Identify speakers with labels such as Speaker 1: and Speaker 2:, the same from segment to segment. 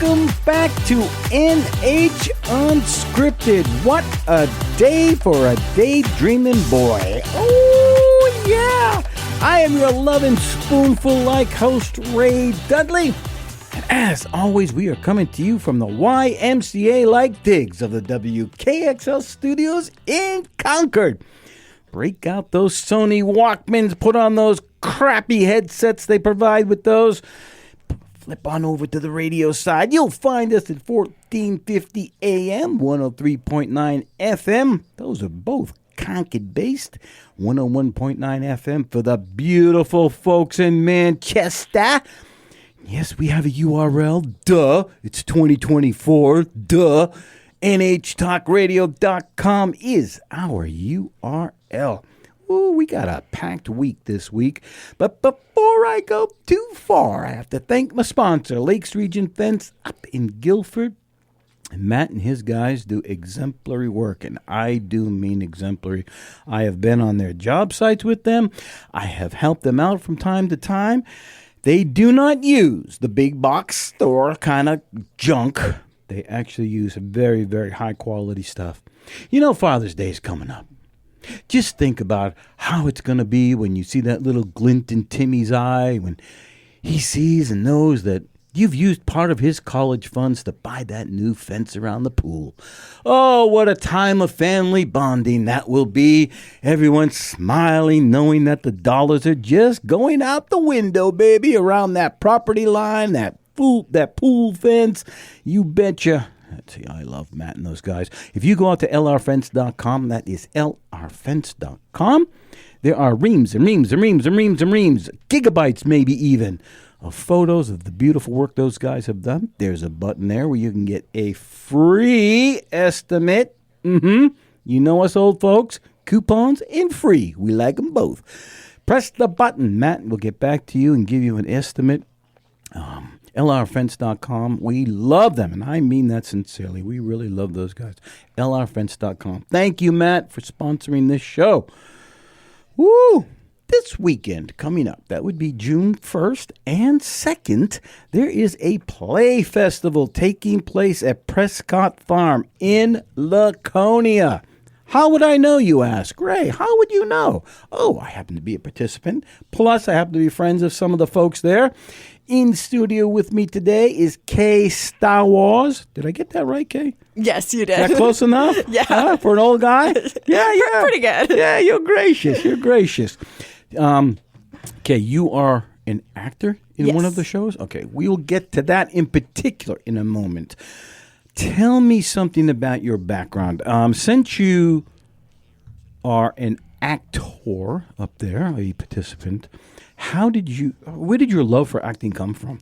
Speaker 1: welcome back to NH Unscripted. What a day for a daydreaming boy. Oh, yeah. I am your loving spoonful-like host, Ray Dudley. And as always, we are coming to you from the YMCA-like digs of the WKXL studios in Concord. Break out those Sony Walkmans, put on those crappy headsets they provide with those. Flip on over to the radio side. You'll find us at 1450 AM, 103.9 FM. Those are both Concord-based. 101.9 FM for the beautiful folks in Manchester. Yes, we have a URL. Duh. It's 2024. Duh. NHTalkRadio.com is our URL. Ooh, we got a packed week this week. But before I go too far, I have to thank my sponsor, Lakes Region Fence up in Guilford. And Matt and his guys do exemplary work, and I do mean exemplary. I have been on their job sites with them. I have helped them out from time to time. They do not use the big box store kind of junk. They actually use very, very high quality stuff. You know, Father's Day is coming up. Just think about how it's going to be when you see that little glint in Timmy's eye, when he sees and knows that you've used part of his college funds to buy that new fence around the pool. Oh, what a time of family bonding that will be. Everyone smiling, knowing that the dollars are just going out the window, baby, around that property line, that pool fence. You betcha. See, I love Matt and those guys. If you go out to lrfence.com, that is lrfence.com, there are reams and reams and reams and reams and reams, gigabytes maybe even, of photos of the beautiful work those guys have done. There's a button there where you can get a free estimate. You know us old folks, coupons and free. We like them both. Press the button. Matt will get back to you and give you an estimate. LRFence.com. We love them, and I mean that sincerely. We really love those guys. LRFence.com. Thank you, Matt, for sponsoring this show. Woo! This weekend coming up, that would be June 1st and 2nd, there is a play festival taking place at Prescott Farm in Laconia. How would I know, you ask? Ray, how would you know? Oh, I happen to be a participant. Plus, I happen to be friends of some of the folks there. In studio with me today is Kay Stawasz. Did I get that right, Kay?
Speaker 2: Yes, you did.
Speaker 1: Is that close enough?
Speaker 2: Yeah.
Speaker 1: For an old guy? Yeah.
Speaker 2: Pretty good.
Speaker 1: Yeah, you're gracious. Kay, you are an actor in one of the shows? Okay, we'll get to that in particular in a moment. Tell me something about your background. Since you are an actor up there, a participant, where did your love for acting come from?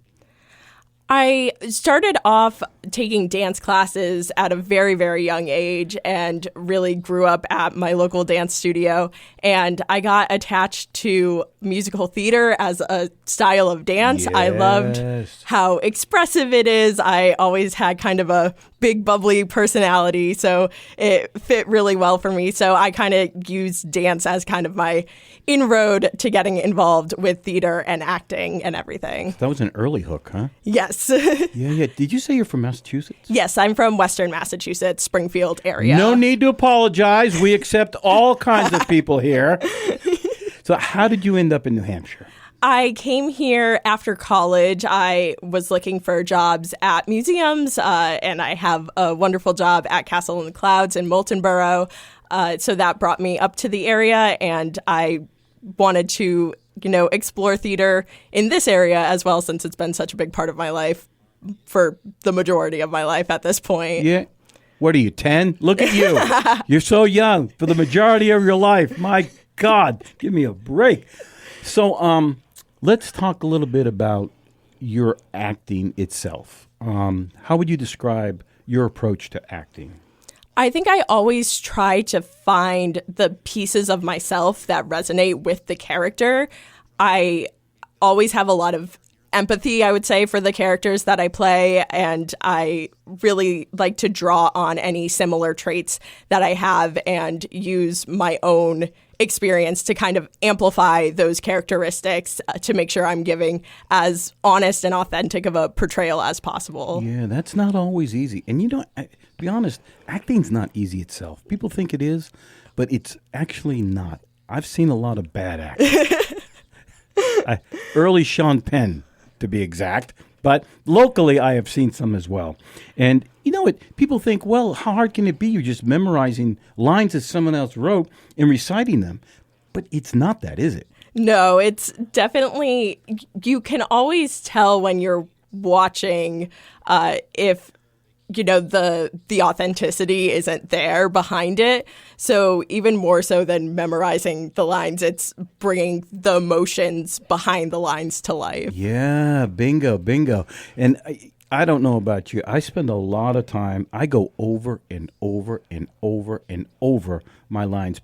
Speaker 2: I started off taking dance classes at a very, very young age and really grew up at my local dance studio. And I got attached to musical theater as a style of dance. Yes. I loved how expressive it is. I always had kind of a big, bubbly personality, so it fit really well for me. So I kind of used dance as kind of my inroad to getting involved with theater and acting and everything.
Speaker 1: That was an early hook, huh?
Speaker 2: Yes.
Speaker 1: Yeah. Did you say you're from Massachusetts?
Speaker 2: Yes, I'm from Western Massachusetts, Springfield area.
Speaker 1: No need to apologize. We accept all kinds of people here. So how did you end up in New Hampshire?
Speaker 2: I came here after college. I was looking for jobs at museums, and I have a wonderful job at Castle in the Clouds in Moulton Borough. So that brought me up to the area, and I wanted to, explore theater in this area as well, since it's been such a big part of my life for the majority of my life at this point.
Speaker 1: Yeah. What are you, 10? Look at you. You're so young for the majority of your life. My God, give me a break. So, let's talk a little bit about your acting itself. How would you describe your approach to acting?
Speaker 2: I think I always try to find the pieces of myself that resonate with the character. I always have a lot of empathy, I would say, for the characters that I play, and I really like to draw on any similar traits that I have and use my own experience to kind of amplify those characteristics to make sure I'm giving as honest and authentic of a portrayal as possible.
Speaker 1: Yeah, that's not always easy. And to be honest, acting's not easy itself. People think it is, but it's actually not. I've seen a lot of bad acting. Early Sean Penn, to be exact. But locally, I have seen some as well. And you know what? People think, well, how hard can it be? You're just memorizing lines that someone else wrote and reciting them. But it's not that, is it?
Speaker 2: No, it's definitely, you can always tell when you're watching if, the authenticity isn't there behind it. So even more so than memorizing the lines, it's bringing the emotions behind the lines to life.
Speaker 1: Yeah, bingo. And I don't know about you. I spend a lot of time, I go over and over and over and over my lines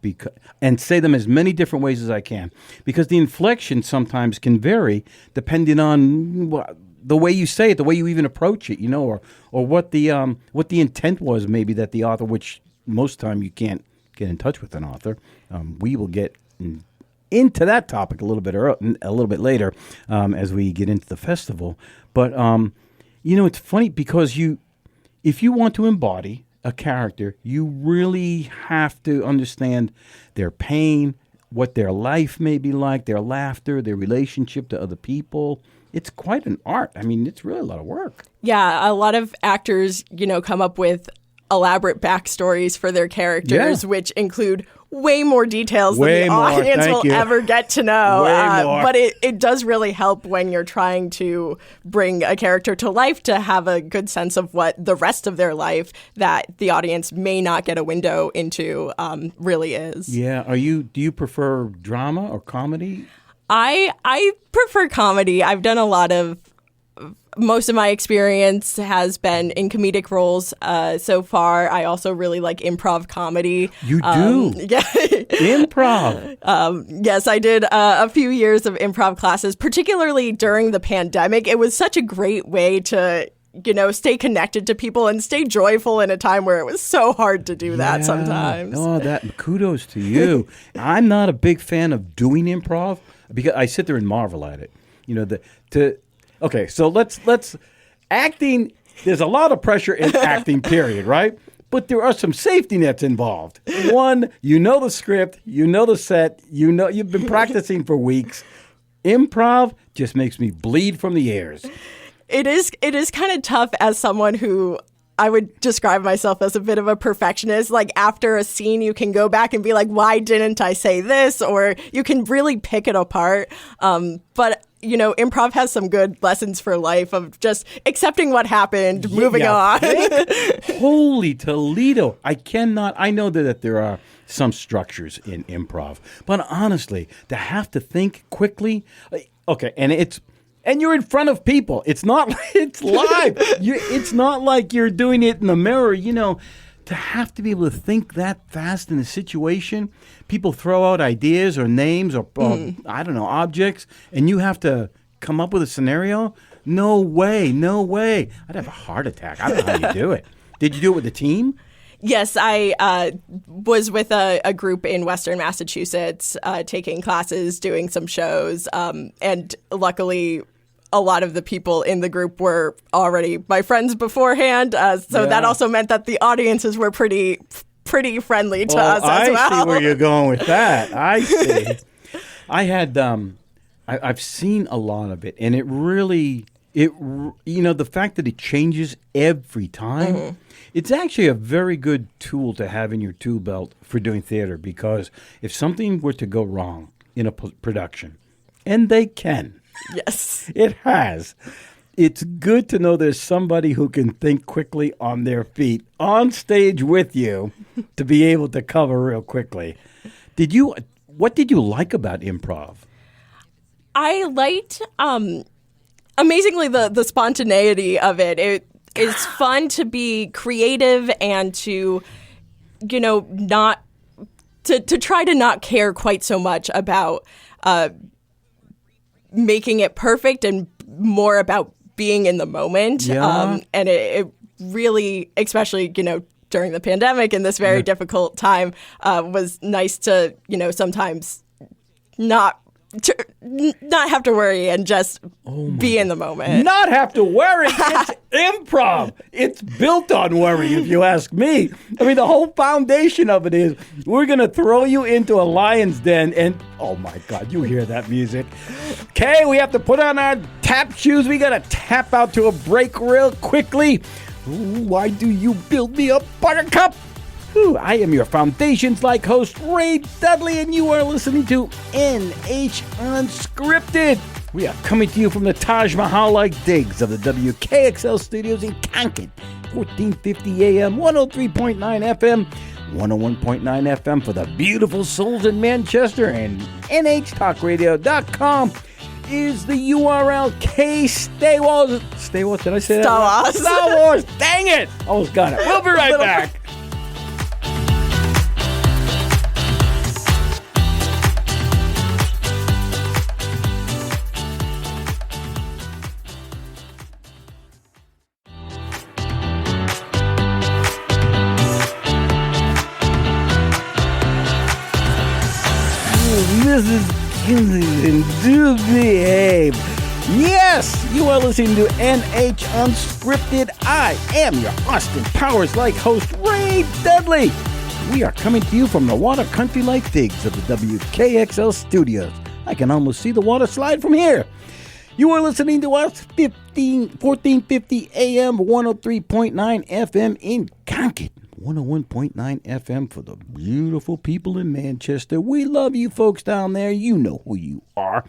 Speaker 1: and say them as many different ways as I can. Because the inflection sometimes can vary depending on the way you say it, the way you even approach it, or what the intent was, maybe that the author, which most time you can't get in touch with an author. We will get into that topic a little bit later as we get into the festival. But it's funny because if you want to embody a character, you really have to understand their pain, what their life may be like, their laughter, their relationship to other people. It's quite an art. I mean, it's really a lot of work.
Speaker 2: Yeah, a lot of actors, come up with elaborate backstories for their characters, which include way more details than the audience will ever get to know. But it does really help when you're trying to bring a character to life to have a good sense of what the rest of their life that the audience may not get a window into really is.
Speaker 1: Yeah. Do you prefer drama or comedy?
Speaker 2: I prefer comedy. I've done most of my experience has been in comedic roles so far. I also really like improv comedy.
Speaker 1: You do?
Speaker 2: Yeah.
Speaker 1: Improv.
Speaker 2: Yes, I did a few years of improv classes, particularly during the pandemic. It was such a great way to stay connected to people and stay joyful in a time where it was so hard to do that sometimes.
Speaker 1: Oh, kudos to you. I'm not a big fan of doing improv because I sit there and marvel at it. Okay, so let's acting. There's a lot of pressure in acting, period, right? But there are some safety nets involved. One, the script, the set, you've been practicing for weeks. Improv just makes me bleed from the ears.
Speaker 2: It is kind of tough as someone who I would describe myself as a bit of a perfectionist. Like after a scene, you can go back and be like, why didn't I say this? Or you can really pick it apart. But improv has some good lessons for life of just accepting what happened, moving on.
Speaker 1: Holy Toledo. I know that there are some structures in improv, but honestly, to have to think quickly, okay, and you're in front of people. It's live. It's not like you're doing it in the mirror, to have to be able to think that fast in a situation. People throw out ideas or names or I don't know, objects, and you have to come up with a scenario. No way. I'd have a heart attack. I don't know how you do it. Did you do it with a team?
Speaker 2: Yes, I was with a group in Western Massachusetts taking classes, doing some shows, and luckily a lot of the people in the group were already my friends beforehand. That also meant that the audiences were pretty friendly to us as well.
Speaker 1: I see where you're going with that. I see. I had, I've seen a lot of it, and it really, the fact that it changes every time, it's actually a very good tool to have in your tool belt for doing theater, because if something were to go wrong in a production, and they can,
Speaker 2: yes,
Speaker 1: it has. It's good to know there's somebody who can think quickly on their feet on stage with you to be able to cover real quickly. What did you like about improv?
Speaker 2: I liked, amazingly, the spontaneity of it. It is fun to be creative and to, not to try to not care quite so much about making it perfect and more about being in the moment.
Speaker 1: Yeah.
Speaker 2: And it really, especially, during the pandemic and this very difficult time, was nice to, sometimes not have to worry and just be in the moment.
Speaker 1: Not have to worry. It's improv. It's built on worry, if you ask me. I mean, the whole foundation of it is we're going to throw you into a lion's den and, oh my God, you hear that music. Okay, we have to put on our tap shoes. We got to tap out to a break real quickly. Ooh, why do you build me up, Buttercup? Ooh, I am your Foundations-like host, Ray Dudley, and you are listening to NH Unscripted. We are coming to you from the Taj Mahal-like digs of the WKXL studios in Concord, 1450 AM, 103.9 FM, 101.9 FM for the beautiful souls in Manchester, and NHTalkRadio.com is the URL. Stawasz. Stawasz, did I say that?
Speaker 2: Stawasz.
Speaker 1: Stawasz. Dang it. Almost got it. We'll be right back. This is and do behave. Yes, you are listening to NH Unscripted. I am your Austin Powers-like host, Ray Dudley. We are coming to you from the water country-like digs of the WKXL studios. I can almost see the water slide from here. You are listening to us 1450 AM, 103.9 FM in Concord. 101.9 FM for the beautiful people in Manchester. We love you folks down there. You know who you are.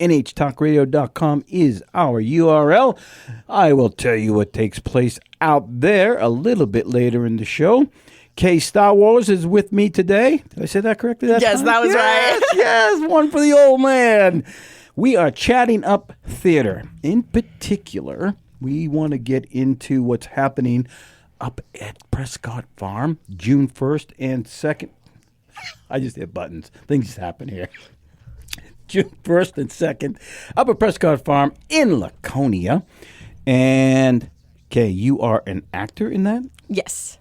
Speaker 1: NHTalkRadio.com is our URL. I will tell you what takes place out there a little bit later in the show. Stawasz is with me today. Did I say that correctly?
Speaker 2: Yes, that was right.
Speaker 1: Yes, one for the old man. We are chatting up theater. In particular, we want to get into what's happening up at Prescott Farm, June 1st and 2nd. I just hit buttons. Things just happen here. June 1st and 2nd, up at Prescott Farm in Laconia. And, Kay, you are an actor in that?
Speaker 2: Yes.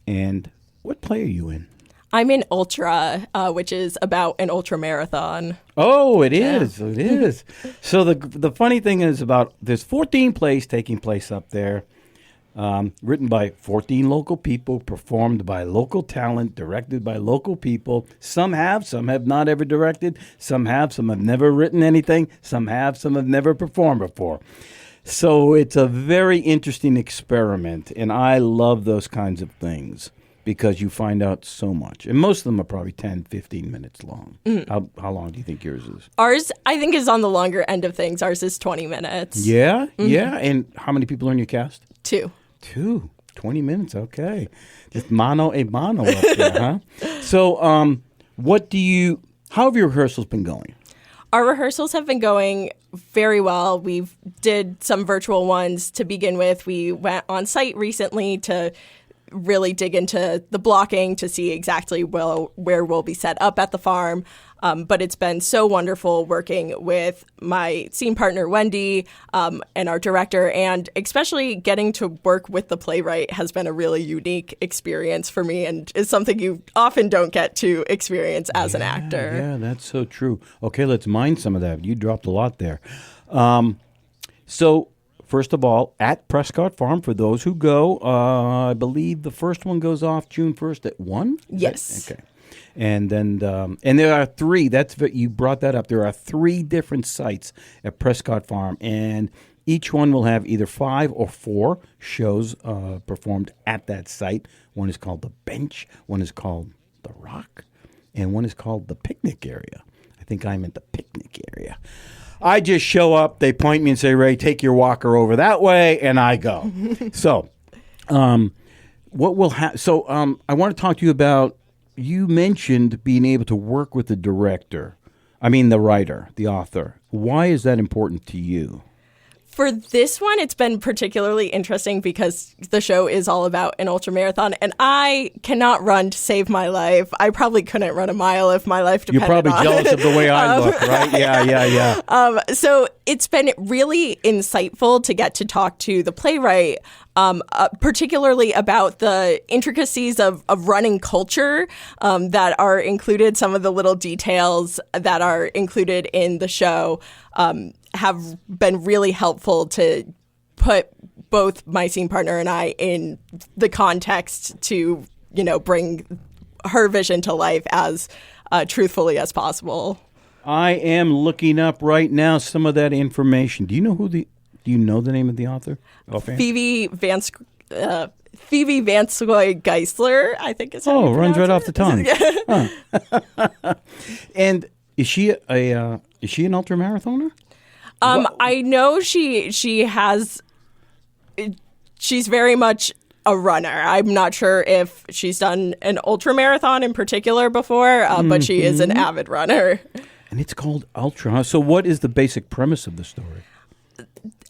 Speaker 1: And what play are you in?
Speaker 2: I'm in Ultra, which is about an ultra marathon.
Speaker 1: Oh, it is. Yeah. It is. So the funny thing is there's 14 plays taking place up there. Written by 14 local people, performed by local talent, directed by local people. Some have not ever directed. Some have never written anything. Some have never performed before. So it's a very interesting experiment, and I love those kinds of things because you find out so much. And most of them are probably 10, 15 minutes long. Mm. How long do you think yours is?
Speaker 2: Ours, I think, is on the longer end of things. Ours is 20 minutes.
Speaker 1: Yeah? Mm-hmm. Yeah? And how many people are in your cast?
Speaker 2: 2.
Speaker 1: 20 minutes, okay. Just mano a mano up there, huh? So, how have your rehearsals been going?
Speaker 2: Our rehearsals have been going very well. We've did some virtual ones to begin with. We went on site recently to really dig into the blocking to see exactly where we'll be set up at the farm. But it's been so wonderful working with my scene partner, Wendy, and our director, and especially getting to work with the playwright has been a really unique experience for me and is something you often don't get to experience as an actor.
Speaker 1: Yeah, that's so true. Okay, let's mine some of that. You dropped a lot there. So, first of all, at Prescott Farm, for those who go, I believe the first one goes off June 1st at 1?
Speaker 2: Yes.
Speaker 1: Okay. And then, and there are 3. You brought that up. There are 3 different sites at Prescott Farm, and each one will have either 5 or 4 shows performed at that site. One is called The Bench, one is called The Rock, and one is called The Picnic Area. I think I'm at the picnic area. I just show up, they point me and say, Ray, take your walker over that way, and I go. So, what will happen? So, I want to talk to you about. You mentioned being able to work with the writer, the author. Why is that important to you?
Speaker 2: For this one, it's been particularly interesting because the show is all about an ultramarathon, and I cannot run to save my life. I probably couldn't run a mile if my life depended on it.
Speaker 1: You're probably jealous of the way I look, right? Yeah.
Speaker 2: So it's been really insightful to get to talk to the playwright, particularly about the intricacies of running culture that are included. Some of the little details that are included in the show have been really helpful to put both my scene partner and I in the context to, bring her vision to life as truthfully as possible.
Speaker 1: I am looking up right now some of that information. Do you know do you know the name of the author?
Speaker 2: Phoebe Vanscoy Geisler, I think is how you
Speaker 1: runs right off the tongue.
Speaker 2: Huh.
Speaker 1: And is she an ultramarathoner?
Speaker 2: I know she has. She's very much a runner. I'm not sure if she's done an ultramarathon in particular before, but she is an avid runner.
Speaker 1: And it's called Ultra. So, what is the basic premise of the story?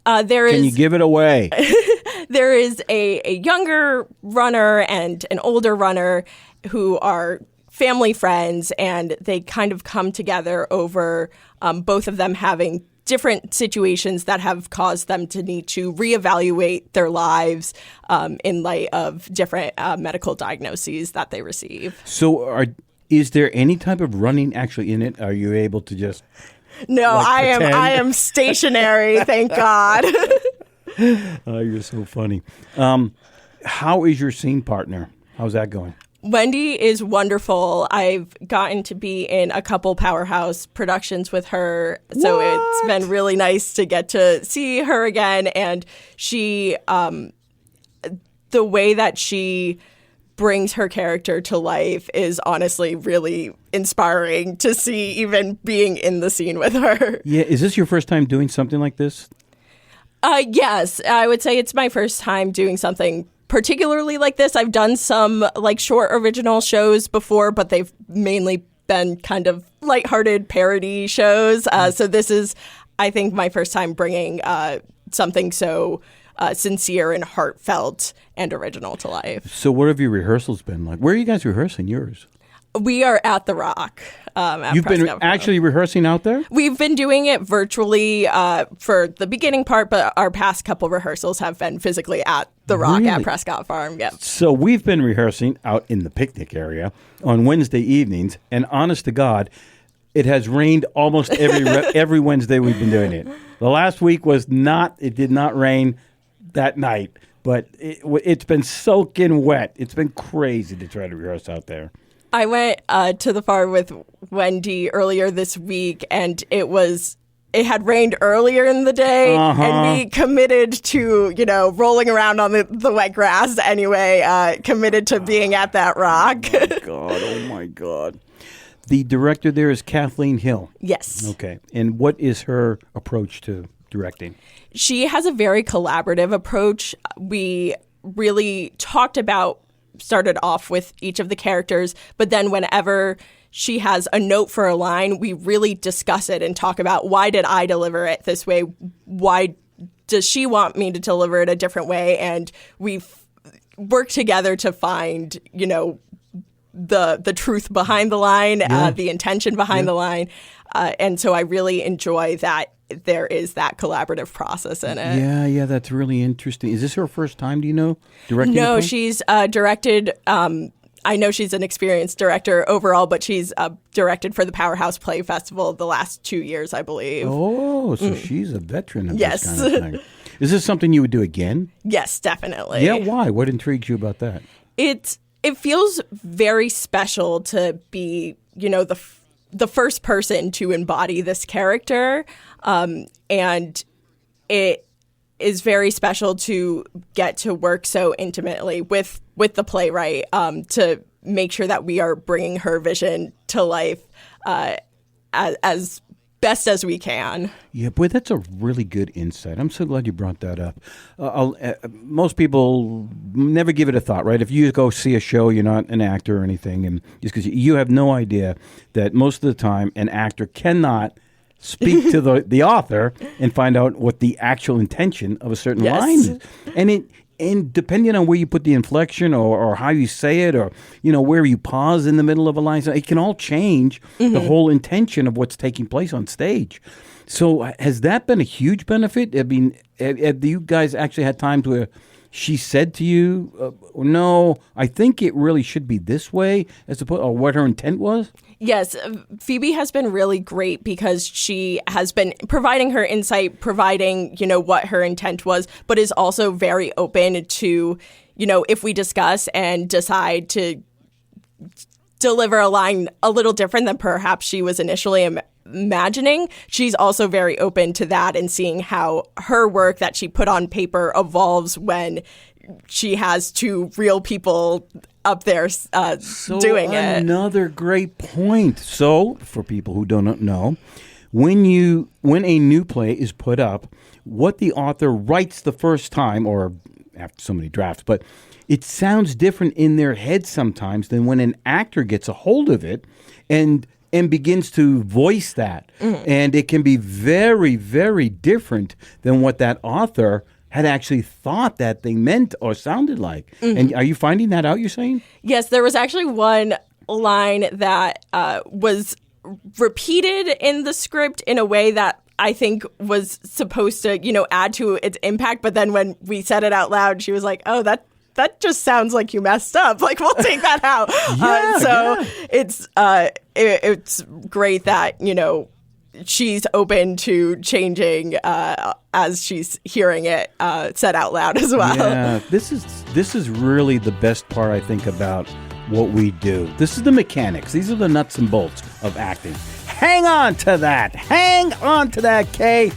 Speaker 2: Can
Speaker 1: you give it away?
Speaker 2: There is a younger runner and an older runner who are family friends, and they kind of come together over both of them having different situations that have caused them to need to reevaluate their lives in light of different medical diagnoses that they receive.
Speaker 1: So is there any type of running actually in it? Are you able to just...
Speaker 2: No, I am stationary, thank God.
Speaker 1: Oh, you're so funny. How is your scene partner? How's that going?
Speaker 2: Wendy is wonderful. I've gotten to be in a couple Powerhouse productions with her, so it's been really nice to get to see her again. And she, the way that she brings her character to life is honestly really inspiring to see, even being in the scene with her.
Speaker 1: Yeah, is this your first time doing something like this?
Speaker 2: Yes, I would say it's my first time doing something particularly like this. I've done some short original shows before, but they've mainly been kind of lighthearted parody shows. So this is, I think, my first time bringing something so sincere and heartfelt and original to life.
Speaker 1: So what have your rehearsals been like? Where are you guys rehearsing yours?
Speaker 2: We are at the Rock.
Speaker 1: You've been actually rehearsing out there?
Speaker 2: We've been doing it virtually for the beginning part, but our past couple rehearsals have been physically at the Rock at Prescott Farm. Yep.
Speaker 1: So we've been rehearsing out in the picnic area on Wednesday evenings, and honest to God, it has rained almost every Wednesday we've been doing it. The last week it did not rain that night, but it's been soaking wet. It's been crazy to try to rehearse out there.
Speaker 2: I went to the farm with Wendy earlier this week, and it had rained earlier in the day, and we committed to, rolling around on the wet grass anyway, committed to being at that Rock.
Speaker 1: Oh my God. The director there is Kathleen Hill.
Speaker 2: Yes.
Speaker 1: Okay. And what is her approach to directing?
Speaker 2: She has a very collaborative approach. We really started off with each of the characters, but then whenever she has a note for a line, we really discuss it and talk about, why did I deliver it this way? Why does she want me to deliver it a different way? And we've worked together to find, the truth behind the line, the intention behind the line. And so I really enjoy that there is that collaborative process in it.
Speaker 1: Yeah, that's really interesting. Is this her first time, do you know, directing?
Speaker 2: No, she's directed, I know she's an experienced director overall, but she's directed for the Powerhouse Play Festival the last 2 years, I believe.
Speaker 1: Oh, so she's a veteran of this kind of thing. Is this something you would do again?
Speaker 2: Yes, definitely.
Speaker 1: Yeah, why? What intrigues you about that?
Speaker 2: It feels very special to be, the first person to embody this character. And it is very special to get to work so intimately with the playwright to make sure that we are bringing her vision to life as best as we can.
Speaker 1: Yeah, boy, that's a really good insight. I'm so glad you brought that up. Most people never give it a thought, right? If you go see a show, you're not an actor or anything, and just because you have no idea that most of the time an actor cannot speak to the author and find out what the actual intention of a certain line is. And depending on where you put the inflection or how you say it or, where you pause in the middle of a line, it can all change the whole intention of what's taking place on stage. So has that been a huge benefit? I mean, have you guys actually had times where she said to you, no, I think it really should be this way, as opposed, or what her intent was?
Speaker 2: Yes, Phoebe has been really great because she has been providing her insight, providing, what her intent was, but is also very open to, if we discuss and decide to deliver a line a little different than perhaps she was initially imagining, she's also very open to that and seeing how her work that she put on paper evolves when she has two real people up there doing it.
Speaker 1: Another great point. So, for people who don't know, when a new play is put up, what the author writes the first time, or after so many drafts, but it sounds different in their head sometimes than when an actor gets a hold of it and begins to voice that. And it can be very, very different than what that author had actually thought that thing meant or sounded like. And are you finding that out, you're saying?
Speaker 2: Yes, there was actually one line that was repeated in the script in a way that I think was supposed to, add to its impact. But then when we said it out loud, she was like, oh, that just sounds like you messed up. Like, we'll take that out. It's great that, she's open to changing as she's hearing it said out loud as well.
Speaker 1: Yeah, this is really the best part, I think, about what we do. This is the mechanics. These are the nuts and bolts of acting. Hang on to that. Hang on to that, Kay.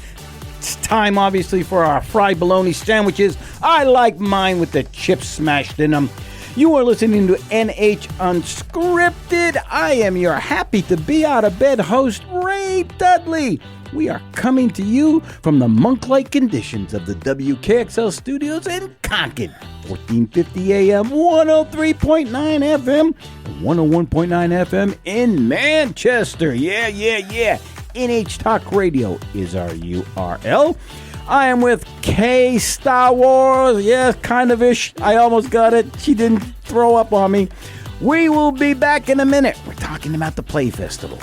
Speaker 1: It's time, obviously, for our fried bologna sandwiches. I like mine with the chips smashed in them. You are listening to NH Unscripted. I am your happy to be out of bed host, Ray Dudley. We are coming to you from the monk-like conditions of the WKXL studios in Concord. 1450 AM, 103.9 FM, and 101.9 FM in Manchester. Yeah. NH Talk Radio is our URL. I am with Kay Stawasz. Yeah, kind of ish. I almost got it. She didn't throw up on me. We will be back in a minute. We're talking about the Play Festival.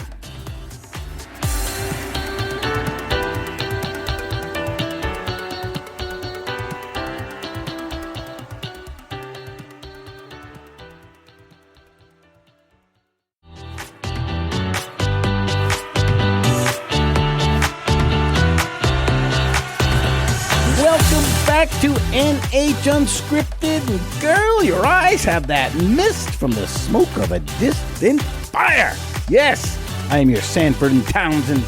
Speaker 1: Back to NH Unscripted. Girl, your eyes have that mist from the smoke of a distant fire. Yes, I am your Sanford and Townsend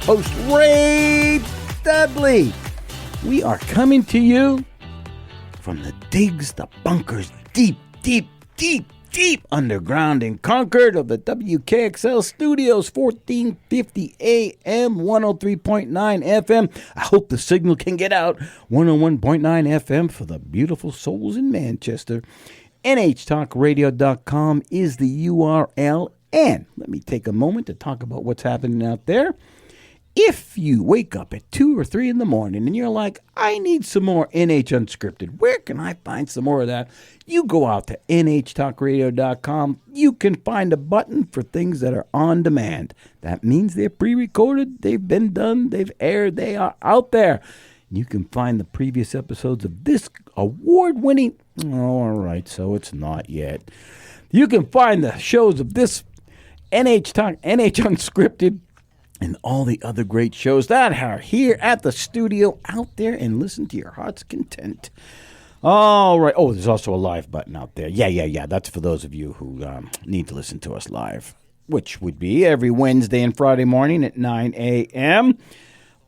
Speaker 1: host, Ray Dudley. We are coming to you from the digs, the bunkers, deep underground in Concord of the WKXL studios, 1450 AM, 103.9 FM. I hope the signal can get out. 101.9 FM for the beautiful souls in Manchester. NHTalkRadio.com is the URL. And let me take a moment to talk about what's happening out there. If you wake up at 2 or 3 in the morning and you're like, I need some more NH Unscripted, where can I find some more of that? You go out to NHTalkRadio.com. You can find a button for things that are on demand. That means they're pre-recorded, they've been done, they've aired, they are out there. You can find the previous episodes of this award-winning... Oh, all right, so it's not yet. You can find the shows of this NH Unscripted and all the other great shows that are here at the studio out there and listen to your heart's content. All right. Oh, there's also a live button out there. Yeah. That's for those of you who need to listen to us live, which would be every Wednesday and Friday morning at 9 a.m.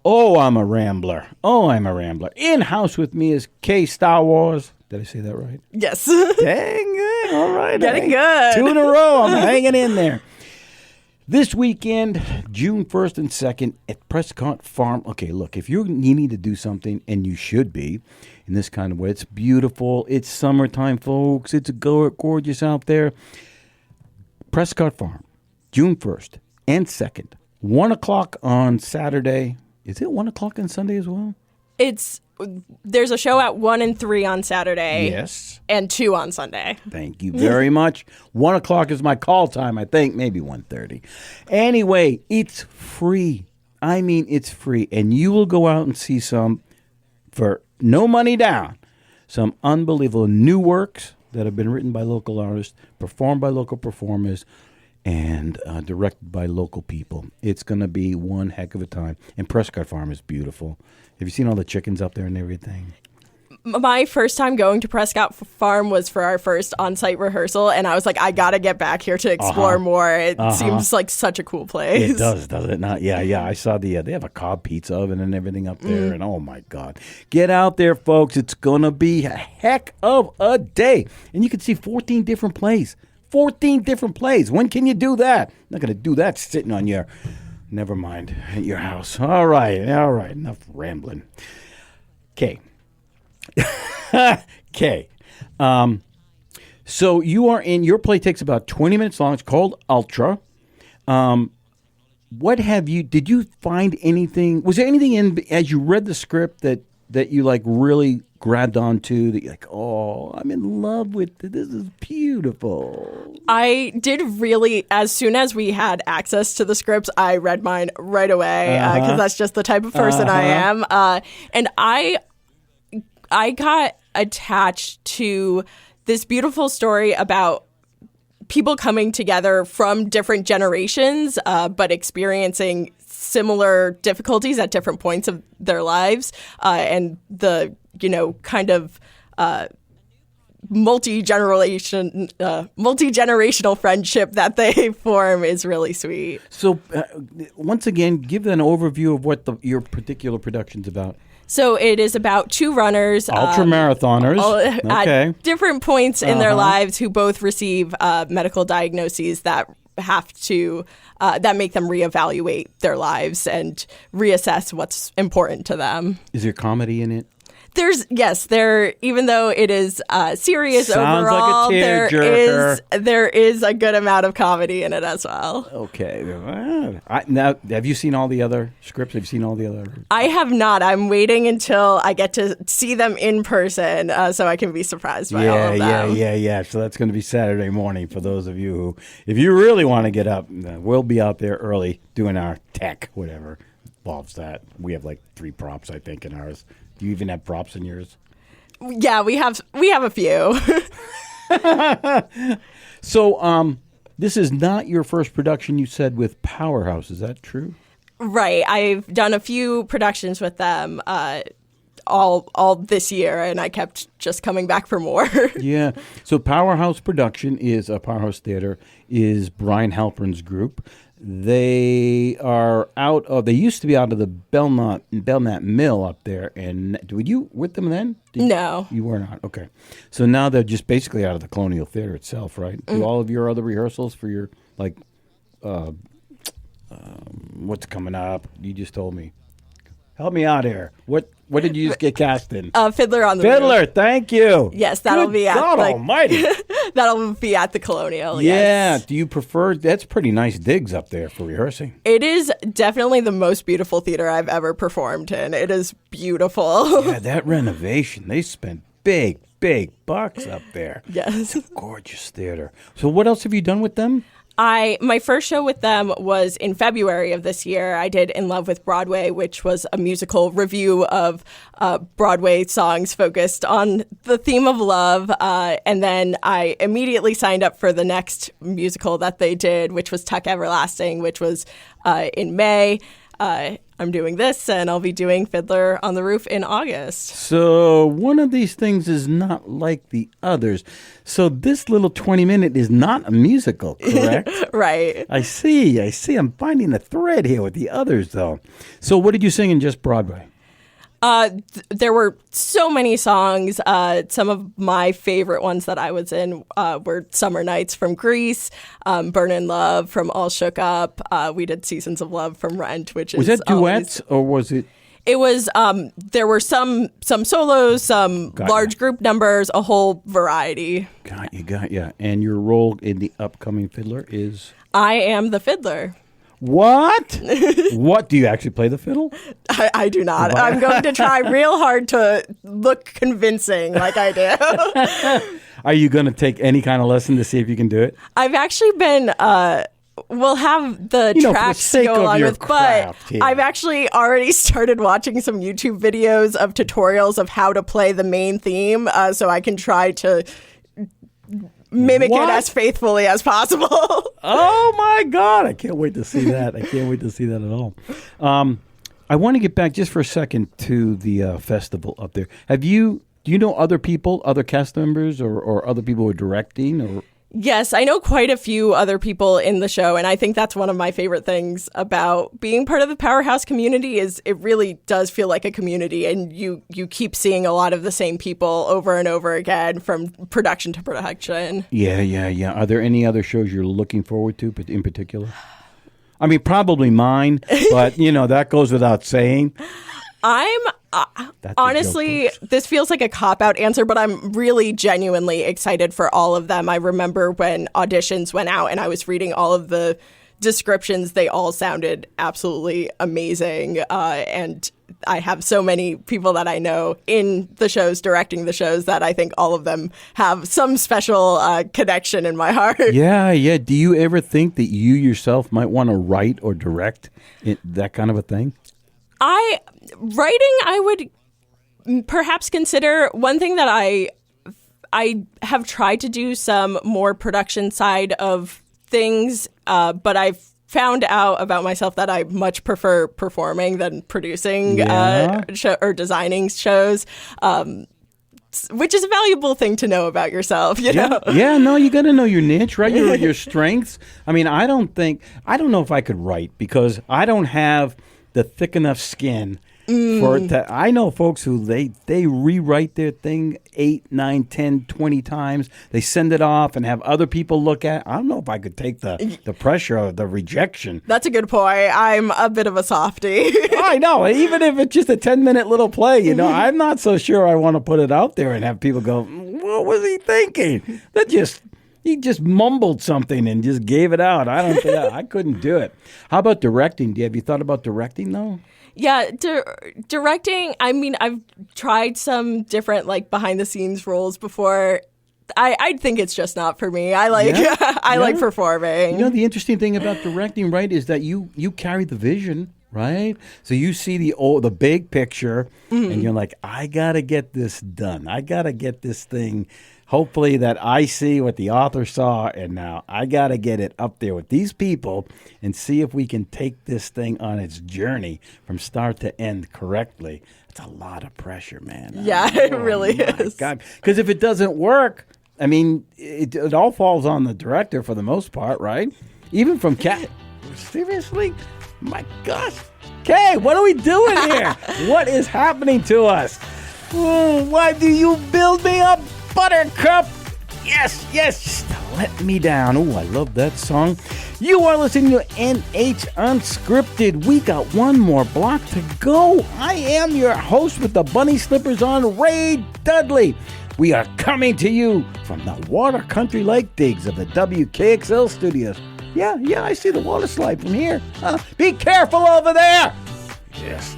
Speaker 1: Oh, I'm a rambler. In-house with me is Kay Stawasz. Did I say that right?
Speaker 2: Yes.
Speaker 1: Dang good. All right.
Speaker 2: Getting good.
Speaker 1: 2 in a row. I'm hanging in there. This weekend, June 1st and 2nd at Prescott Farm. Okay, look, if you're needing to do something, and you should be, in this kind of way, it's beautiful. It's summertime, folks. It's gorgeous out there. Prescott Farm, June 1st and 2nd 1 o'clock on Saturday. Is it 1 o'clock on Sunday as well?
Speaker 2: There's a show at 1 and 3 on Saturday.
Speaker 1: Yes.
Speaker 2: And 2 on Sunday.
Speaker 1: Thank you very much. 1 o'clock is my call time, I think. Maybe 1:30. Anyway, it's free. I mean, it's free. And you will go out and see some, for no money down, some unbelievable new works that have been written by local artists, performed by local performers, and directed by local people. It's going to be one heck of a time. And Prescott Farm is beautiful. Have you seen all the chickens up there and everything?
Speaker 2: My first time going to Prescott Farm was for our first on-site rehearsal, and I was like, I got to get back here to explore more. It seems like such a cool place.
Speaker 1: It does it not? Yeah. I saw they have a cob pizza oven and everything up there, and oh my God. Get out there, folks. It's going to be a heck of a day. And you can see 14 different plays. 14 different plays. When can you do that? Not going to do that sitting on your, never mind, at your house. All right. Enough rambling. Okay. Okay. So you are in, your play takes about 20 minutes long. It's called Ultra. Did you find anything, was there anything in, as you read the script that you like really grabbed onto, that you're like, oh, I'm in love with it. This is beautiful.
Speaker 2: I did really, as soon as we had access to the scripts, I read mine right away because that's just the type of person I am. And I got attached to this beautiful story about people coming together from different generations, but experiencing similar difficulties at different points of their lives, and the kind of multi-generational friendship that they form is really sweet.
Speaker 1: So once again, give an overview of what your particular production's about.
Speaker 2: So it is about two runners,
Speaker 1: ultra-marathoners,
Speaker 2: at different points in their lives, who both receive medical diagnoses that have to that make them reevaluate their lives and reassess what's important to them.
Speaker 1: Is there comedy in it?
Speaker 2: Even though it is serious
Speaker 1: Sounds
Speaker 2: overall,
Speaker 1: like a tearjerker.
Speaker 2: there is a good amount of comedy in it as well.
Speaker 1: Okay. Now, have you seen all the other scripts? Have you seen all the other?
Speaker 2: I have not. I'm waiting until I get to see them in person so I can be surprised by all of them.
Speaker 1: Yeah. So that's going to be Saturday morning for those of you who, if you really want to get up, we'll be out there early doing our tech, whatever involves that. We have like 3 props, I think, in ours. Do you even have props in yours?
Speaker 2: Yeah, we have a few.
Speaker 1: So, this is not your first production, you said, with Powerhouse. Is that true?
Speaker 2: Right. I've done a few productions with them all this year, and I kept just coming back for more.
Speaker 1: Yeah. So Powerhouse Theater is Brian Halpern's group. They are they used to be out of the Belknap Mill up there. And were you with them then?
Speaker 2: No.
Speaker 1: You were not. Okay. So now they're just basically out of the Colonial Theater itself, right? Do all of your other rehearsals for your, what's coming up? You just told me. Help me out here. What did you just get cast in?
Speaker 2: Fiddler on the Roof.
Speaker 1: Fiddler, thank you.
Speaker 2: Yes, that'll be at
Speaker 1: God Almighty.
Speaker 2: That'll be at the Colonial.
Speaker 1: Yeah.
Speaker 2: Yes.
Speaker 1: Do you prefer? That's pretty nice digs up there for rehearsing.
Speaker 2: It is definitely the most beautiful theater I've ever performed in. It is beautiful.
Speaker 1: Yeah, that renovation. They spent big bucks up there.
Speaker 2: Yes.
Speaker 1: It's a gorgeous theater. So what else have you done with them?
Speaker 2: My first show with them was in February of this year. I did In Love with Broadway, which was a musical review of Broadway songs focused on the theme of love. And then I immediately signed up for the next musical that they did, which was Tuck Everlasting, which was in May. I'm doing this, and I'll be doing Fiddler on the Roof in August. So
Speaker 1: one of these things is not like the others. So this little 20-minute is not a musical, correct?
Speaker 2: Right.
Speaker 1: I see. I'm finding a thread here with the others, though. So what did you sing in just Broadway?
Speaker 2: There were so many songs. Some of my favorite ones that I was in were Summer Nights from Grease, Burnin' Love from All Shook Up. We did Seasons of Love from Rent, which
Speaker 1: was that duets or was it?
Speaker 2: It was. There were some solos, some large group numbers, a whole variety.
Speaker 1: Got you. And your role in the upcoming Fiddler is?
Speaker 2: I am the fiddler.
Speaker 1: What? What? Do you actually play the fiddle?
Speaker 2: I do not. I'm going to try real hard to look convincing like I do.
Speaker 1: Are you going to take any kind of lesson to see if you can do it?
Speaker 2: I've actually been... we'll have the tracks
Speaker 1: for the sake
Speaker 2: go along with,
Speaker 1: craft,
Speaker 2: but I've actually already started watching some YouTube videos of tutorials of how to play the main theme, so I can try to mimic it as faithfully as possible.
Speaker 1: Oh my God! I can't wait to see that. I can't wait to see that at all. I want to get back just for a second to the festival up there. Do you know other people, other cast members, or other people who are directing, or?
Speaker 2: Yes, I know quite a few other people in the show, and I think that's one of my favorite things about being part of the Powerhouse community is it really does feel like a community, and you keep seeing a lot of the same people over and over again from production to production.
Speaker 1: Yeah. Are there any other shows you're looking forward to in particular? I mean, probably mine, but, that goes without saying.
Speaker 2: Honestly, this feels like a cop-out answer, but I'm really genuinely excited for all of them. I remember when auditions went out and I was reading all of the descriptions. They all sounded absolutely amazing. And I have so many people that I know in the shows, directing the shows, that I think all of them have some special connection in my heart.
Speaker 1: Yeah. Do you ever think that you yourself might want to write or direct that kind of a thing?
Speaker 2: I would perhaps consider. One thing that I have tried to do some more production side of things, but I've found out about myself that I much prefer performing than producing or designing shows, which is a valuable thing to know about yourself, know?
Speaker 1: Yeah, no, you got to know your niche, right? Your strengths. I mean, I don't know if I could write because I don't have the thick enough skin for it to. I know folks who they rewrite their thing 8, 9, 10, 20 times. They send it off and have other people look at it. I don't know if I could take the pressure of the rejection.
Speaker 2: That's a good point. I'm a bit of a softie.
Speaker 1: I know. Even if it's just a 10-minute little play, I'm not so sure I want to put it out there and have people go, what was he thinking? He just mumbled something and just gave it out. I couldn't do it. How about directing? Have you thought about directing, though?
Speaker 2: Yeah, directing, I mean, I've tried some different, behind-the-scenes roles before. I think it's just not for me. I like performing.
Speaker 1: The interesting thing about directing, right, is that you carry the vision, right? So you see the big picture, and you're like, I got to get this done. I got to get this thing, hopefully that I see what the author saw, and now I got to get it up there with these people and see if we can take this thing on its journey from start to end correctly. It's a lot of pressure, man.
Speaker 2: Yeah, it really is.
Speaker 1: Because if it doesn't work, I mean, it all falls on the director for the most part, right? Even from seriously? My gosh. Kay, what are we doing here? What is happening to us? Why do you build me up? Buttercup, yes, just let me down. Oh, I love that song. You are listening to NH Unscripted. We got one more block to go. I am your host with the bunny slippers on, Ray Dudley. We are coming to you from the Water Country Lake Digs of the WKXL studios. Yeah, I see the water slide from here. Be careful over there. Yes.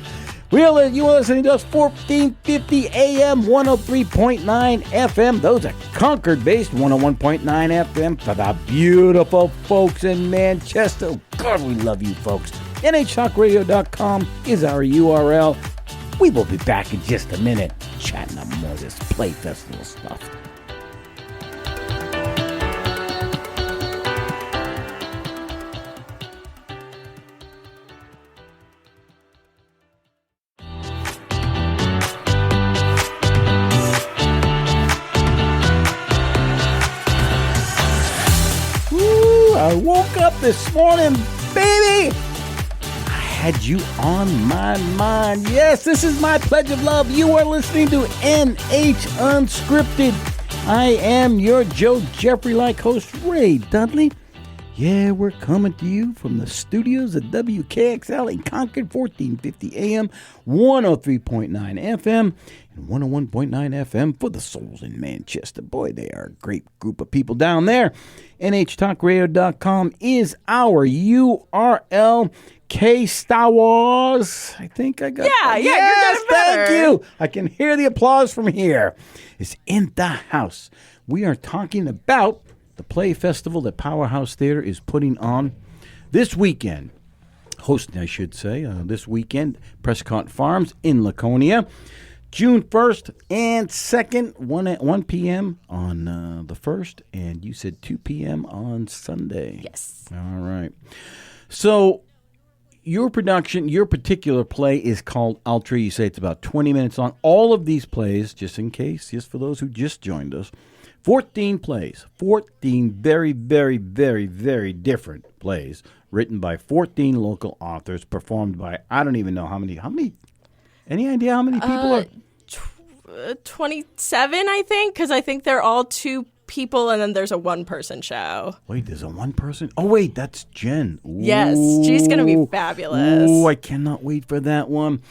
Speaker 1: You are listening to us 1450 AM, 103.9 FM. Those are Concord-based 101.9 FM for the beautiful folks in Manchester. Oh, God, we love you folks. NHTalkRadio.com is our URL. We will be back in just a minute chatting up more of this Play Festival stuff. I woke up this morning, baby. I had you on my mind. Yes, this is my pledge of love. You are listening to NH Unscripted. I am your Joe Jeffrey-like host, Ray Dudley. Yeah, we're coming to you from the studios of WKXL in Concord, 1450 AM, 103.9 FM, and 101.9 FM for the souls in Manchester. Boy, they are a great group of people down there. NHTalkRadio.com is our URL. K Stawasz, I think I got that.
Speaker 2: You're getting better.
Speaker 1: Thank you. I can hear the applause from here. It's in the house. We are talking about the play festival that Powerhouse Theater is putting on this weekend. Hosting, I should say, this weekend, Prescott Farms in Laconia. June 1st and 2nd, 1 p.m. on the 1st, and you said 2 p.m. on Sunday.
Speaker 2: Yes.
Speaker 1: All right. So your production, your particular play is called Ultra. You say it's about 20 minutes long. All of these plays, just in case, just for those who just joined us, 14 plays, 14 very, very, very, very different plays written by 14 local authors, performed by, I don't even know how many, any idea how many people are?
Speaker 2: 27, I think, because I think they're all two people and then there's a one-person show.
Speaker 1: Wait, there's a one person? Oh, wait, that's Jen. Ooh.
Speaker 2: Yes, she's going to be fabulous.
Speaker 1: Oh, I cannot wait for that one.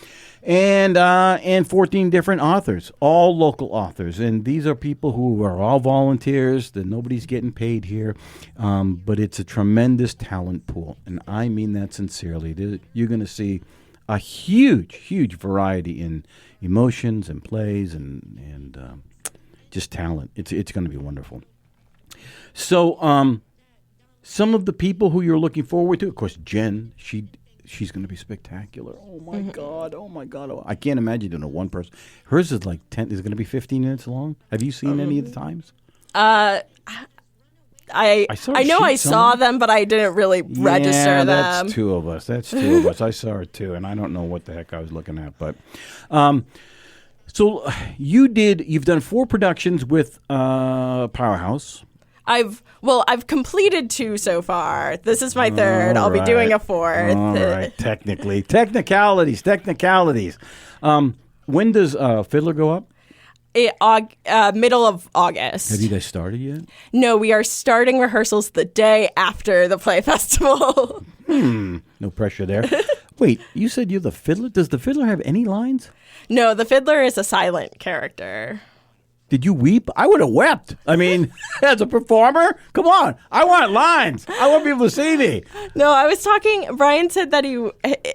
Speaker 1: And 14 different authors, all local authors. And these are people who are all volunteers, that nobody's getting paid here. But it's a tremendous talent pool. And I mean that sincerely. You're going to see a huge, huge variety in emotions and plays and just talent. It's going to be wonderful. So some of the people who you're looking forward to, of course, Jen, she's going to be spectacular. Oh, my God. Oh, my God. Oh, I can't imagine doing a one person. Hers is like 10. Is it going to be 15 minutes long? Have you seen any of the times?
Speaker 2: I know I saw them, but I didn't really register them.
Speaker 1: That's two of us. I saw her too, and I don't know what the heck I was looking at. But so you've done 4 productions with Powerhouse.
Speaker 2: I've completed 2 so far. This is my 3rd. I'll be doing a 4th.
Speaker 1: All right, technicalities. When does Fiddler go up?
Speaker 2: Middle of August.
Speaker 1: Have you guys started yet?
Speaker 2: No, we are starting rehearsals the day after the play festival.
Speaker 1: No pressure there. Wait, you said you're the fiddler? Does the fiddler have any lines?
Speaker 2: No, the fiddler is a silent character.
Speaker 1: Did you weep? I would have wept. I mean, as a performer, come on. I want lines. I want people to see me.
Speaker 2: No, I was talking. Brian said that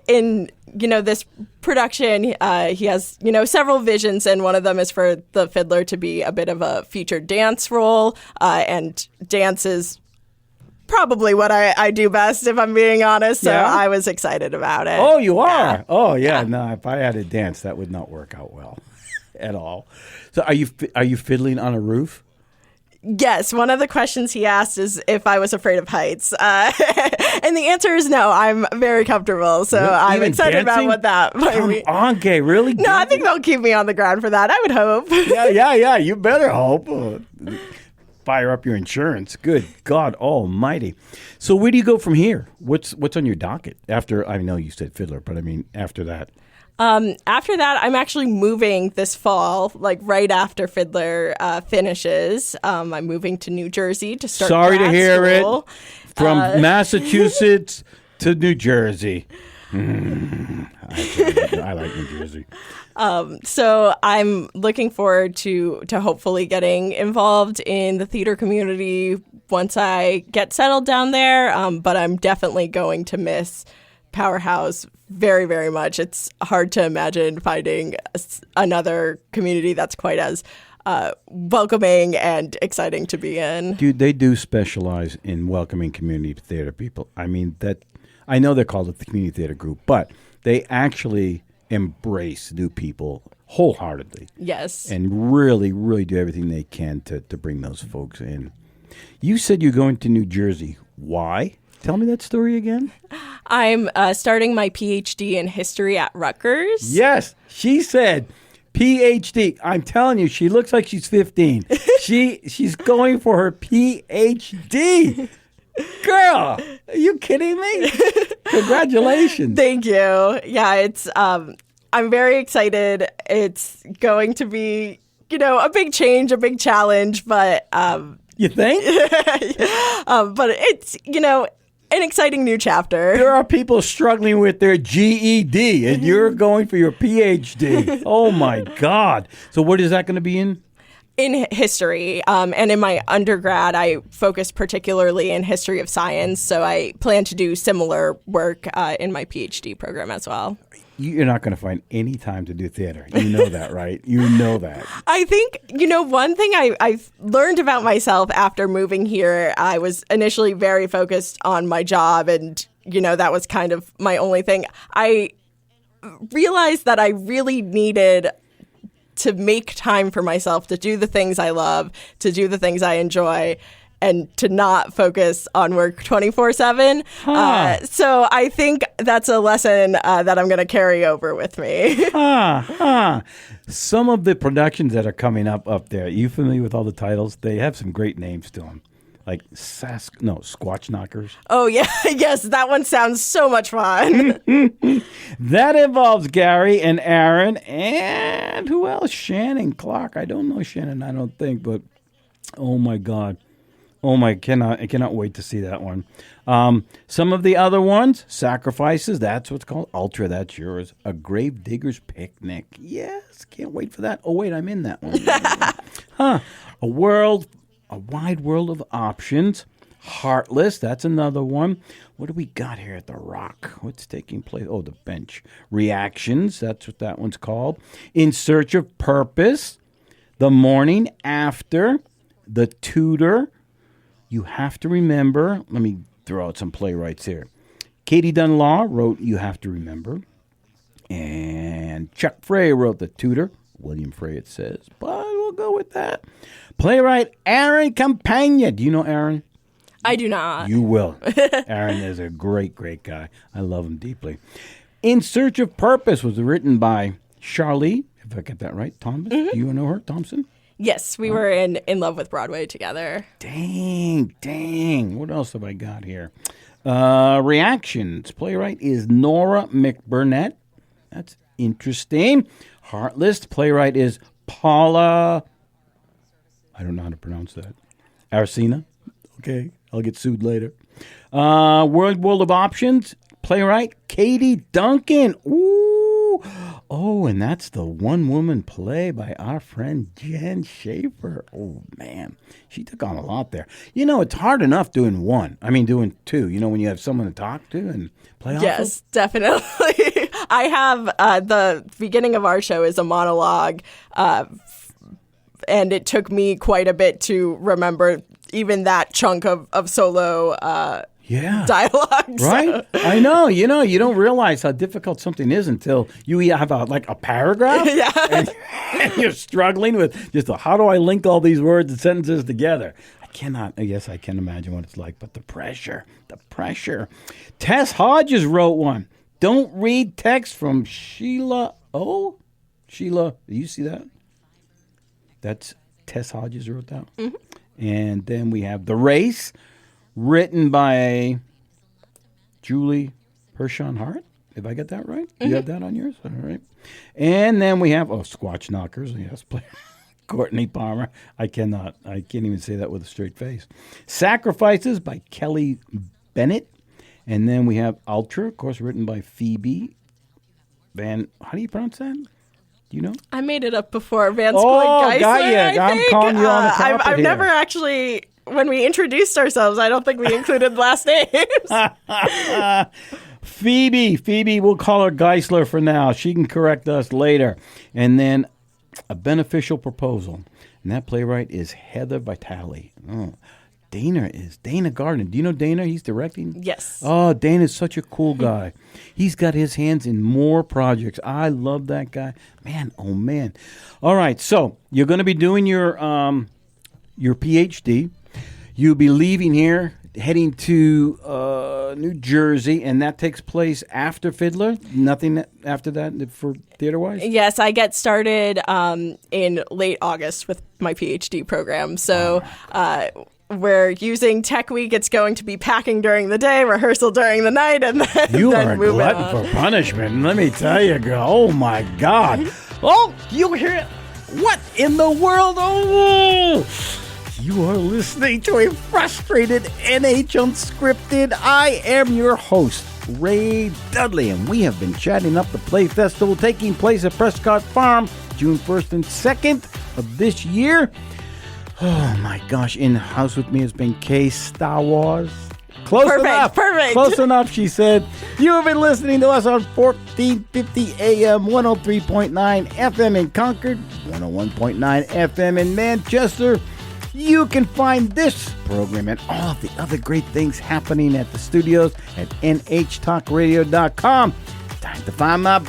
Speaker 2: in this production, he has several visions, and one of them is for the fiddler to be a bit of a featured dance role, and dance is probably what I do best, if I'm being honest. So I was excited about it.
Speaker 1: Oh, you are? Yeah. Oh, yeah. No, if I had to dance, that would not work out well at all. So are you fiddling on a roof?
Speaker 2: Yes. One of the questions he asked is if I was afraid of heights. And the answer is no. I'm very comfortable. So really? I'm excited about what that might be.
Speaker 1: Okay, really?
Speaker 2: No, I think they'll keep me on the ground for that. I would hope.
Speaker 1: Yeah. You better hope. Fire up your insurance. Good God Almighty. So where do you go from here? What's on your docket after? I know you said fiddler, but I mean after that.
Speaker 2: After that, I'm actually moving this fall, like right after Fiddler finishes. I'm moving to New Jersey to start
Speaker 1: Sorry to hear
Speaker 2: school.
Speaker 1: It. From Massachusetts to New Jersey. I like New Jersey.
Speaker 2: So I'm looking forward to hopefully getting involved in the theater community once I get settled down there. But I'm definitely going to miss Powerhouse very, very much. It's hard to imagine finding another community that's quite as welcoming and exciting to be in.
Speaker 1: Dude, they do specialize in welcoming community theater people. I mean, I know they're called the community theater group, but they actually embrace new people wholeheartedly.
Speaker 2: Yes.
Speaker 1: And really, really do everything they can to bring those folks in. You said you're going to New Jersey. Why? Tell me that story again.
Speaker 2: I'm starting my PhD in history at Rutgers.
Speaker 1: Yes, she said PhD. I'm telling you, she looks like she's 15. She's going for her PhD. Girl, are you kidding me? Congratulations.
Speaker 2: Thank you. Yeah, it's I'm very excited. It's going to be, a big change, a big challenge, but
Speaker 1: You think?
Speaker 2: But it's, an exciting new chapter.
Speaker 1: There are people struggling with their GED, and you're going for your PhD. Oh, my God. So what is that going to be in?
Speaker 2: In history. And in my undergrad, I focused particularly in history of science. So I plan to do similar work in my PhD program as well.
Speaker 1: You're not going to find any time to do theater. You know that, right? You know that.
Speaker 2: I think, one thing I've learned about myself after moving here, I was initially very focused on my job and, that was kind of my only thing. I realized that I really needed to make time for myself to do the things I love, to do the things I enjoy, and to not focus on work 24/7. So I think that's a lesson that I'm going to carry over with me.
Speaker 1: Some of the productions that are coming up there, are you familiar with all the titles? They have some great names to them. Like Squatch Knockers.
Speaker 2: Oh, yeah. Yes, that one sounds so much fun.
Speaker 1: That involves Gary and Aaron and who else? Shannon Clark. I don't know Shannon, I don't think, but oh my God. I cannot wait to see that one. Some of the other ones, Sacrifices, that's what's called. Ultra, that's yours. A Grave Digger's Picnic. Yes, can't wait for that. Oh, wait, I'm in that one. A Wide World of Options. Heartless, that's another one. What do we got here at the Rock? What's taking place? Oh, the Bench. Reactions, that's what that one's called. In Search of Purpose. The Morning After. The Tutor. You Have to Remember. Let me throw out some playwrights here. Katie Dunlaw wrote You Have to Remember. And Chuck Frey wrote The Tutor. William Frey, it says. But we'll go with that. Playwright Aaron Campagna. Do you know Aaron?
Speaker 2: I do not.
Speaker 1: You will. Aaron is a great, great guy. I love him deeply. In Search of Purpose was written by Charlie, if I get that right, Thomas. Do you know her, Thompson?
Speaker 2: Yes, we were in Love with Broadway together.
Speaker 1: Dang. What else have I got here? Reactions. Playwright is Nora McBurnett. That's interesting. Heartless. Playwright is Paula. I don't know how to pronounce that. Aracena. Okay, I'll get sued later. World of Options. Playwright Katie Duncan. Ooh. Oh, and that's the one-woman play by our friend Jen Schaefer. Oh, man. She took on a lot there. It's hard enough doing doing two. When you have someone to talk to and play off of.
Speaker 2: Yes, definitely. I have the beginning of our show is a monologue, and it took me quite a bit to remember even that chunk of solo dialogue.
Speaker 1: Right? I know. You don't realize how difficult something is until you have a paragraph.
Speaker 2: Yeah.
Speaker 1: And you're struggling with just how do I link all these words and sentences together? Yes, I can imagine what it's like, but the pressure. Tess Hodges wrote one. Don't read text from Sheila. Oh, Sheila, do you see that? That's Tess Hodges wrote that. Mm-hmm. And then we have The Race, written by Julie Hershon Hart. If I get that right? Mm-hmm. You have that on yours? All right. And then we have, Squatch Knockers. Yes, Courtney Palmer. I can't even say that with a straight face. Sacrifices by Kelly Bennett. And then we have Ultra, of course, written by Phoebe Van, how do you pronounce that? Do you know?
Speaker 2: I made it up before. Van Scoy Geisler,
Speaker 1: got you. I'm calling you on the top
Speaker 2: I've never actually, when we introduced ourselves, I don't think we included last names.
Speaker 1: Phoebe, we'll call her Geisler for now. She can correct us later. And then A Beneficial Proposal. And that playwright is Heather Vitale. Oh, Dana Gardner. Do you know Dana? He's directing?
Speaker 2: Yes.
Speaker 1: Oh, Dana's such a cool guy. He's got his hands in more projects. I love that guy. Man, oh man. All right, so you're going to be doing your PhD. You'll be leaving here, heading to New Jersey, and that takes place after Fiddler? Nothing after that for theater-wise?
Speaker 2: Yes, I get started in late August with my PhD program. So we're using Tech Week. It's going to be packing during the day, rehearsal during the night, and then
Speaker 1: you
Speaker 2: then
Speaker 1: are a glutton for punishment. Let me tell you, girl. Oh, my God. Oh, you hear it? What in the world? Oh, You are listening to a frustrated NH Unscripted. I am your host, Ray Dudley, and we have been chatting up the Play Festival taking place at Prescott Farm June 1st and 2nd of this year. Oh my gosh, in the house with me has been Kay Stawasz. Perfect. Close enough, she said. You have been listening to us on 1450 AM, 103.9 FM in Concord, 101.9 FM in Manchester. You can find this program and all of the other great things happening at the studios at nhtalkradio.com. Time to find my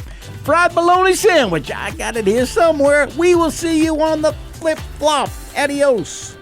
Speaker 1: fried bologna sandwich. I got it here somewhere. We will see you on the flip-flop. Adios.